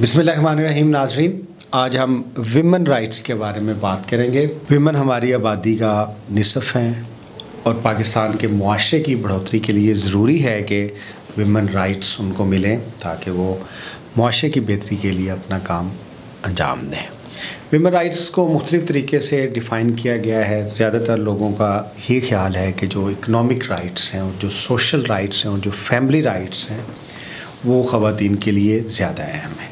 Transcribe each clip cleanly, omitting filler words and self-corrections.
बिस्मिल्लाहिर्रहमानिर्रहीम। नाज़रीन, आज हम विमेन राइट्स के बारे में बात करेंगे। विमेन हमारी आबादी का निसफ़ हैं और पाकिस्तान के मुआशरे की बढ़ोतरी के लिए ज़रूरी है कि विमेन राइट्स उनको मिलें ताकि वो मुआशरे की बेहतरी के लिए अपना काम अंजाम दें। विमेन राइट्स को मुख्तलिफ़ तरीके से डिफ़ाइन किया गया है। ज़्यादातर लोगों का ये ख्याल है कि जो इकनॉमिक राइट्स हैं और जो सोशल राइट्स हैं और जो फैमिली राइट्स हैं वो ख़वातीन के लिए ज़्यादा अहम है।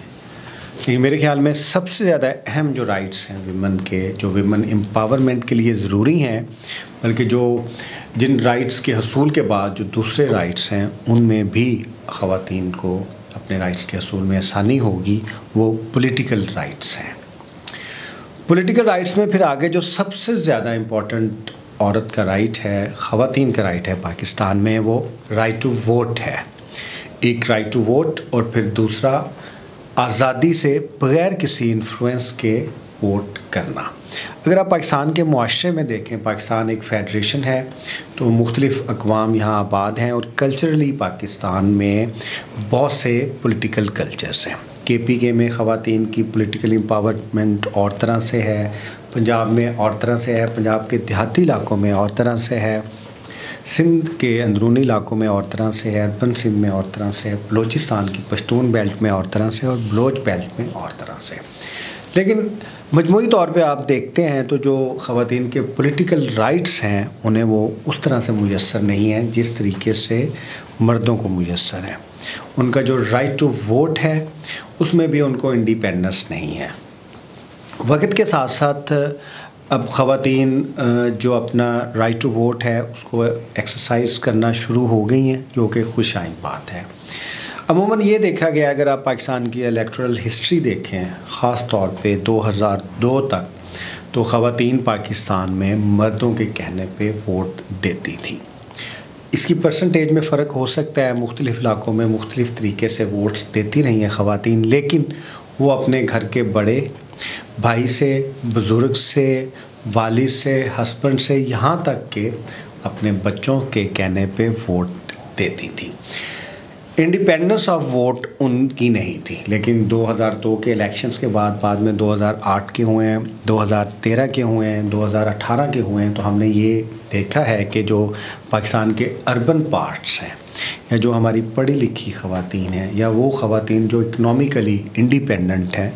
लेकिन मेरे ख्याल में सबसे ज़्यादा अहम जो राइट्स हैं विमेन के, जो विमेन एम्पावरमेंट के लिए ज़रूरी हैं, बल्कि जिन राइट्स के हसूल के बाद जो दूसरे राइट्स हैं उनमें भी ख़वातीन को अपने राइट्स के हसूल में आसानी होगी, वो पॉलिटिकल राइट्स हैं। पॉलिटिकल राइट्स में फिर आगे जो सबसे ज़्यादा इम्पॉर्टेंट औरत का राइट है, ख़वातीन का राइट है पाकिस्तान में, वो राइट टू वोट है। एक राइट टू वोट और फिर दूसरा आज़ादी से बग़ैर किसी इन्फ्लुएंस के वोट करना। अगर आप पाकिस्तान के मुआशरे में देखें, पाकिस्तान एक फेडरेशन है, तो मुख्तलिफ़ अक़वाम यहाँ आबाद हैं और कल्चरली पाकिस्तान में बहुत से पॉलिटिकल कल्चर्स हैं। KPK में ख़वातीन की पॉलिटिकल एम्पावरमेंट और तरह से है, पंजाब में और तरह से है, पंजाब के देहाती इलाकों में और तरह से है, सिंध के अंदरूनी इलाकों में और तरह से है, अर्बन सिंध में और तरह से है, बलूचिस्तान की पश्तून बेल्ट में और तरह से और बलोच बेल्ट में और तरह से। लेकिन मजमूई तौर पे आप देखते हैं तो जो ख़वातीन के पॉलिटिकल राइट्स हैं उन्हें वो उस तरह से मुयस्सर नहीं हैं जिस तरीके से मर्दों को मुयस्सर है। उनका जो राइट टू वोट है उसमें भी उनको इंडिपेंडेंस नहीं है। वक्त के साथ साथ अब ख़वातीन जो अपना राइट टू वोट है उसको एक्सरसाइज करना शुरू हो गई हैं, जो कि खुशाइन बात है। अमूमन ये देखा गया, अगर आप पाकिस्तान की इलेक्टोरल हिस्ट्री देखें, ख़ास तौर पे 2002 तक, तो ख़वातीन पाकिस्तान में मर्दों के कहने पे वोट देती थी। इसकी परसेंटेज में फ़र्क हो सकता है, मुख्तलिफ़ इलाकों में मुख्तलिफ़ तरीके से वोट्स देती रही हैं ख़वातीन, लेकिन वो अपने घर के बड़े भाई से, बुज़ुर्ग से, वालिद से, हस्बैंड से, यहाँ तक के अपने बच्चों के कहने पे वोट देती थी। इंडिपेंडेंस ऑफ वोट उनकी नहीं थी, लेकिन 2002 के इलेक्शंस के बाद में 2008 के हुए हैं, 2013 के हुए हैं, 2018 के हुए हैं, तो हमने ये देखा है कि जो पाकिस्तान के अर्बन पार्ट्स हैं या जो हमारी पढ़ी लिखी ख़वातीन हैं या वो ख़वातीन जो इकनॉमिकली इंडिपेंडेंट हैं,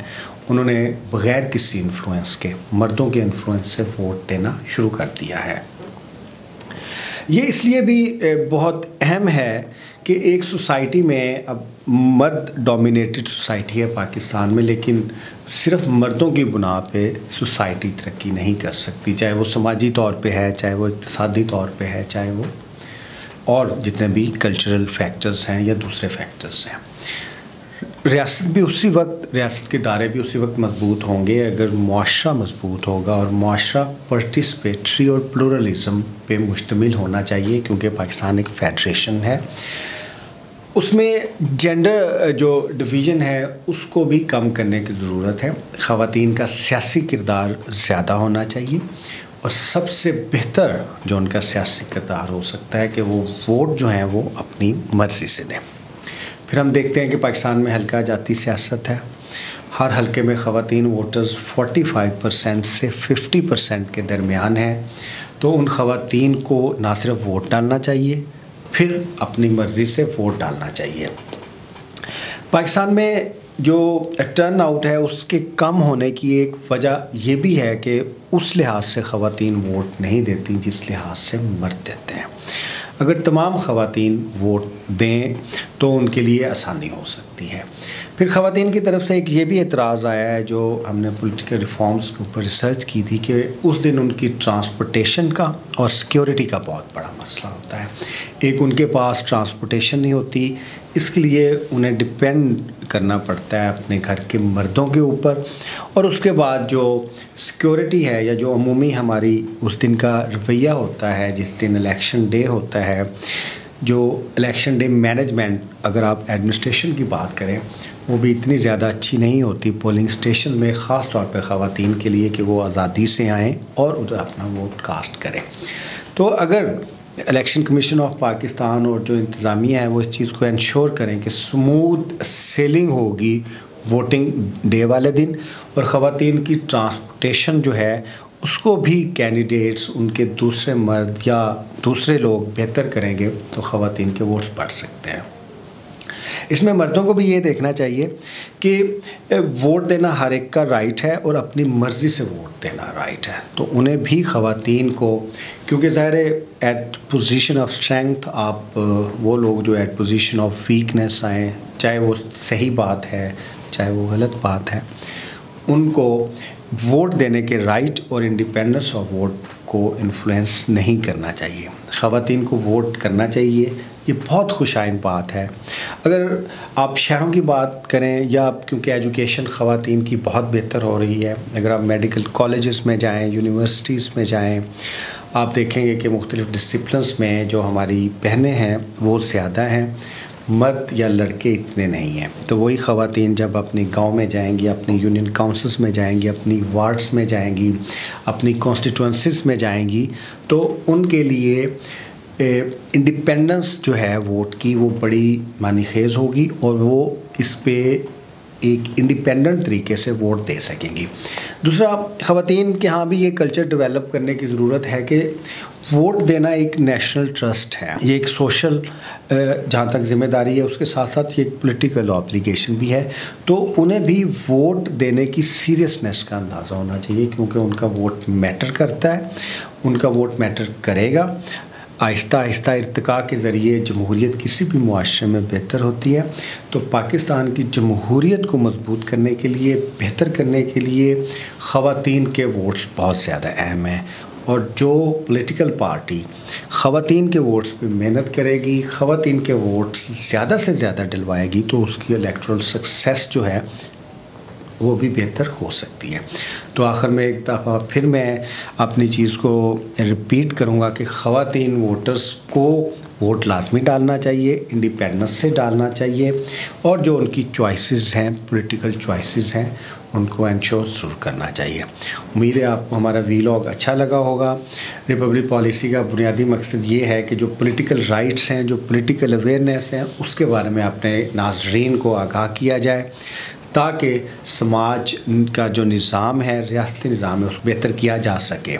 उन्होंने बग़ैर किसी इन्फ्लुएंस के, मर्दों के इन्फ्लुएंस से वोट देना शुरू कर दिया है। ये इसलिए भी बहुत अहम है कि एक सोसाइटी में, अब मर्द डोमिनेटेड सोसाइटी है पाकिस्तान में, लेकिन सिर्फ मर्दों की बुना पे सोसाइटी तरक्की नहीं कर सकती, चाहे वो समाजी तौर पे है, चाहे वो इक़्तिसादी तौर पे है, चाहे वो और जितने भी कल्चरल फैक्टर्स हैं या दूसरे फैक्टर्स हैं। रियासत के दायरे भी उसी वक्त मजबूत होंगे अगर मुआशरा मजबूत होगा, और मुआशरा पार्टिसिपेटरी और प्लूरलिज़म पे मुश्तमिल होना चाहिए, क्योंकि पाकिस्तान एक फेडरेशन है। उसमें जेंडर जो डिवीज़न है उसको भी कम करने की ज़रूरत है। ख़वातीन का सियासी किरदार ज़्यादा होना चाहिए, और सबसे बेहतर जो उनका सियासी किरदार हो सकता है कि वो वोट जो हैं वो अपनी मर्ज़ी से दें। फिर हम देखते हैं कि पाकिस्तान में हल्का जाती सियासत है। हर हल्के में ख़वातीन वोटर्स 45% से 50% के दरमियान हैं, तो उन ख़वातीन को ना सिर्फ वोट डालना चाहिए, फिर अपनी मर्ज़ी से वोट डालना चाहिए। पाकिस्तान में जो टर्न आउट है उसके कम होने की एक वजह ये भी है कि उस लिहाज से ख़वातीन वोट नहीं देती जिस लिहाज से मर्द देते हैं। अगर तमाम ख़वातीन वोट दें तो उनके लिए आसानी हो सकती है। फिर ख़वातीन की तरफ से एक ये भी एतराज़ आया है, जो हमने पॉलिटिकल रिफॉर्म्स के ऊपर रिसर्च की थी, कि उस दिन उनकी ट्रांसपोर्टेशन का और सिक्योरिटी का बहुत बड़ा मसला होता है। एक, उनके पास ट्रांसपोर्टेशन नहीं होती, इसके लिए उन्हें डिपेंड करना पड़ता है अपने घर के मर्दों के ऊपर, और उसके बाद जो सिक्योरिटी है या जो अमूमी हमारी उस दिन का रवैया होता है, जिस दिन इलेक्शन डे होता है, जो इलेक्शन डे मैनेजमेंट, अगर आप एडमिनिस्ट्रेशन की बात करें, वो भी इतनी ज़्यादा अच्छी नहीं होती पोलिंग स्टेशन में, ख़ास तौर पर ख़वातीन के लिए, कि वो आज़ादी से आएँ और उधर अपना वोट कास्ट करें। तो अगर इलेक्शन कमीशन ऑफ पाकिस्तान और जो इंतज़ामिया है वो इस चीज़ को इंश्योर करें कि स्मूथ सेलिंग होगी ووٹنگ ڈے والے دن، اور خواتین کی ٹرانسپورٹیشن جو ہے اس کو بھی کینڈیڈیٹس ان کے دوسرے مرد یا دوسرے لوگ بہتر کریں گے تو خواتین کے ووٹس بڑھ سکتے ہیں۔ اس میں مردوں کو بھی یہ دیکھنا چاہیے کہ ووٹ دینا ہر ایک کا رائٹ ہے اور اپنی مرضی سے ووٹ دینا رائٹ ہے، تو انہیں بھی خواتین کو، کیونکہ ظاہر ہے ایٹ پوزیشن آف اسٹرینگتھ آپ وہ لوگ جو ایٹ پوزیشن آف ویکنیس آئیں، چاہے وہ صحیح بات ہے چاہے وہ غلط بات ہے، ان کو ووٹ دینے کے رائٹ اور انڈیپینڈنس آف ووٹ کو انفلوئنس نہیں کرنا چاہیے۔ خواتین کو ووٹ کرنا چاہیے، یہ بہت خوشائن بات ہے۔ اگر آپ شہروں کی بات کریں یا کیونکہ ایجوکیشن خواتین کی بہت بہتر ہو رہی ہے، اگر آپ میڈیکل کالجز میں جائیں، یونیورسٹیز میں جائیں، آپ دیکھیں گے کہ مختلف ڈسپلنس میں جو ہماری بہنیں ہیں وہ زیادہ ہیں، مرد یا لڑکے اتنے نہیں ہیں۔ تو وہی خواتین جب اپنے گاؤں میں جائیں گی، اپنی یونین کاؤنسلز میں جائیں گی، اپنی وارڈز میں جائیں گی، اپنی کانسٹیٹوئنسیز میں جائیں گی، تو ان کے لیے انڈیپینڈنس جو ہے ووٹ کی وہ بڑی معنی خیز ہوگی، اور وہ اس پہ ایک انڈیپینڈنٹ طریقے سے ووٹ دے سکیں گی۔ دوسرا، خواتین کے ہاں بھی یہ کلچر ڈیولپ کرنے کی ضرورت ہے کہ ووٹ دینا ایک نیشنل ٹرسٹ ہے، یہ ایک سوشل جہاں تک ذمہ داری ہے، اس کے ساتھ ساتھ یہ ایک پولیٹیکل آبلیگیشن بھی ہے، تو انہیں بھی ووٹ دینے کی سیریسنیس کا اندازہ ہونا چاہیے، کیونکہ ان کا ووٹ میٹر کرتا ہے، ان کا ووٹ میٹر کرے گا۔ آہستہ آہستہ ارتقاء کے ذریعے جمہوریت کسی بھی معاشرے میں بہتر ہوتی ہے، تو پاکستان کی جمہوریت کو مضبوط کرنے کے لیے، بہتر کرنے کے لیے خواتین کے ووٹس بہت زیادہ اہم ہیں، اور جو پولیٹیکل پارٹی خواتین کے ووٹس پہ محنت کرے گی، خواتین کے ووٹس زیادہ سے زیادہ ڈلوائے گی، تو اس کی الیکٹرل سکسیس جو ہے وہ بھی بہتر ہو سکتی ہے۔ تو آخر میں ایک دفعہ پھر میں اپنی چیز کو ریپیٹ کروں گا کہ خواتین ووٹرز کو ووٹ لازمی ڈالنا چاہیے، انڈیپینڈنس سے ڈالنا چاہیے، اور جو ان کی چوائسیز ہیں، پولیٹیکل چوائسیز ہیں، ان کو انشور ضرور کرنا چاہیے۔ امید ہے آپ کو ہمارا ویلاگ اچھا لگا ہوگا۔ ریپبلک پالیسی کا بنیادی مقصد یہ ہے کہ جو پولیٹیکل رائٹس ہیں، جو پولیٹیکل اویئرنیس ہیں، اس کے بارے میں اپنے ناظرین کو آگاہ کیا جائے، تاکہ سماج کا جو نظام ہے، ریاستی نظام ہے، اس کو بہتر کیا جا سکے۔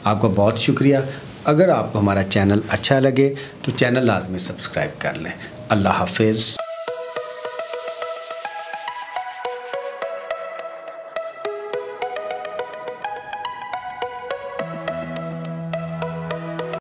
آپ کا بہت شکریہ۔ اگر آپ کو ہمارا چینل اچھا لگے تو چینل لازمی سبسکرائب کر لیں۔ اللہ حافظ۔